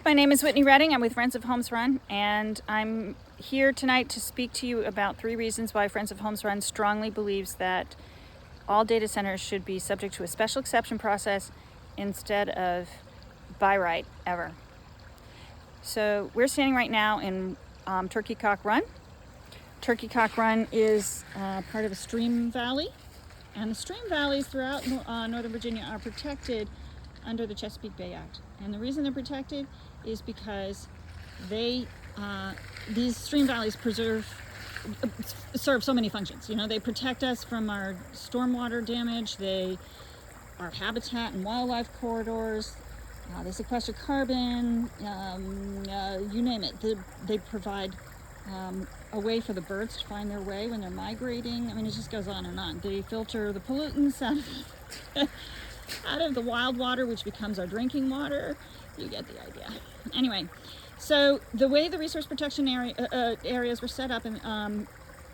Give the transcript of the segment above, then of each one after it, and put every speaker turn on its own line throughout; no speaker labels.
my name is Whitney Redding. I'm with Friends of Holmes Run, and I'm here tonight to speak to you about 3 reasons why Friends of Holmes Run strongly believes that all data centers should be subject to a special exception process instead of by right ever. So we're standing right now in Turkeycock Run. Turkeycock Run is part of a stream valley, and the stream valleys throughout Northern Virginia are protected under the Chesapeake Bay Act. And the reason they're protected is because these stream valleys serve so many functions. You know, they protect us from our stormwater damage, they are habitat and wildlife corridors, they sequester carbon, you name it. They provide a way for the birds to find their way when they're migrating. I mean, it just goes on and on. They filter the pollutants out of the wild water, which becomes our drinking water. You get the idea. Anyway, so the way the resource protection areas were set up in the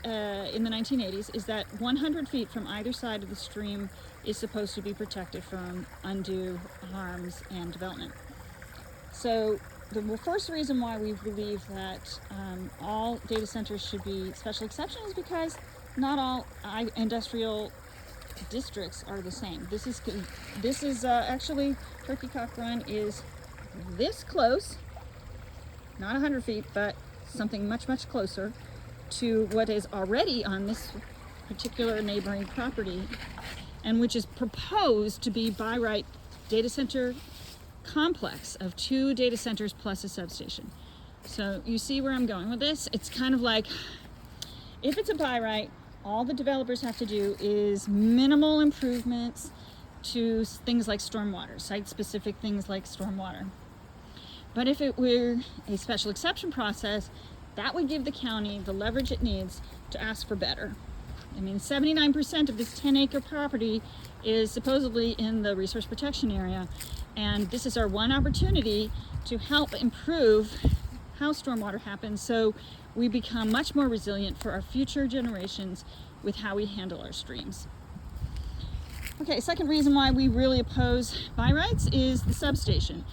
1980s is that 100 feet from either side of the stream is supposed to be protected from undue harms and development. So the first reason why we believe that all data centers should be special exception is because not all industrial districts are the same. This is actually Turkeycock Run is this close, not 100 feet, but something much, much closer to what is already on this particular neighboring property, and which is proposed to be by right data center complex of 2 data centers plus a substation. So you see where I'm going with this? It's kind of like, if it's a by right, all the developers have to do is minimal improvements to things like stormwater, site-specific things like stormwater. But if it were a special exception process, that would give the county the leverage it needs to ask for better. I mean, 79% of this 10-acre property is supposedly in the resource protection area, and this is our one opportunity to help improve how stormwater happens so we become much more resilient for our future generations with how we handle our streams. Okay, second reason why we really oppose by rights is the substation.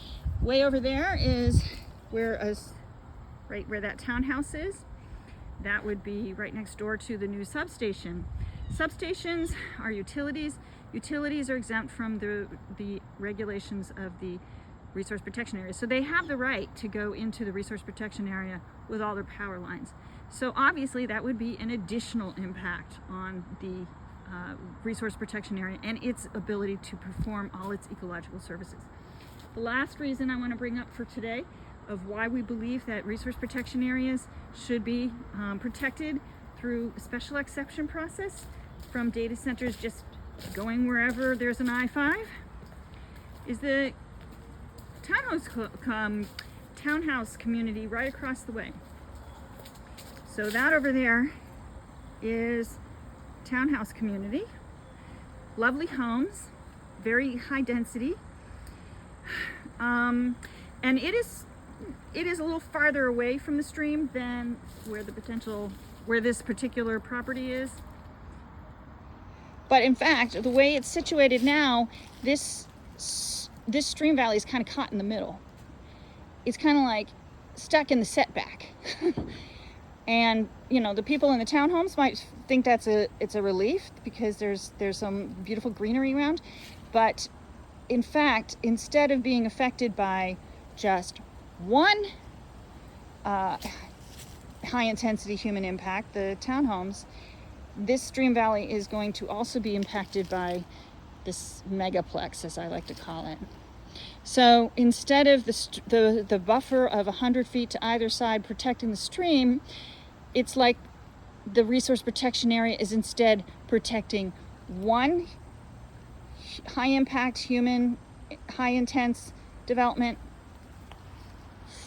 Way over there is right where that townhouse is. That would be right next door to the new substation. Substations are utilities. Utilities are exempt from the regulations of the resource protection area. So they have the right to go into the resource protection area with all their power lines. So obviously that would be an additional impact on the resource protection area and its ability to perform all its ecological services. The last reason I want to bring up for today of why we believe that resource protection areas should be protected through a special exception process from data centers just going wherever there's an I-5 is the townhouse community right across the way. So that over there is townhouse community, lovely homes, very high density, and it is a little farther away from the stream than where this particular property is. But in fact, the way it's situated now, this stream valley is kind of caught in the middle. It's kind of like stuck in the setback. And you know, the people in the townhomes might think it's a relief because there's some beautiful greenery around, but in fact, instead of being affected by just one high intensity human impact, the townhomes, this stream valley is going to also be impacted by this megaplex, as I like to call it. So instead of the buffer of 100 feet to either side protecting the stream, it's like the resource protection area is instead protecting one high impact human, high intense development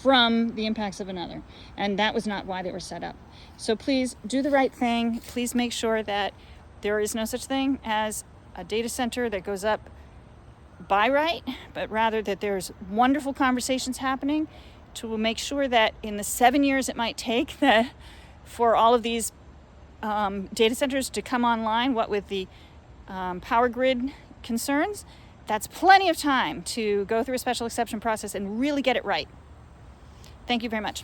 from the impacts of another. And that was not why they were set up. So please do the right thing. Please make sure that there is no such thing as a data center that goes up by right, but rather that there's wonderful conversations happening to make sure that in the 7 years it might take for all of these data centers to come online, what with the power grid concerns, that's plenty of time to go through a special exception process and really get it right. Thank you very much.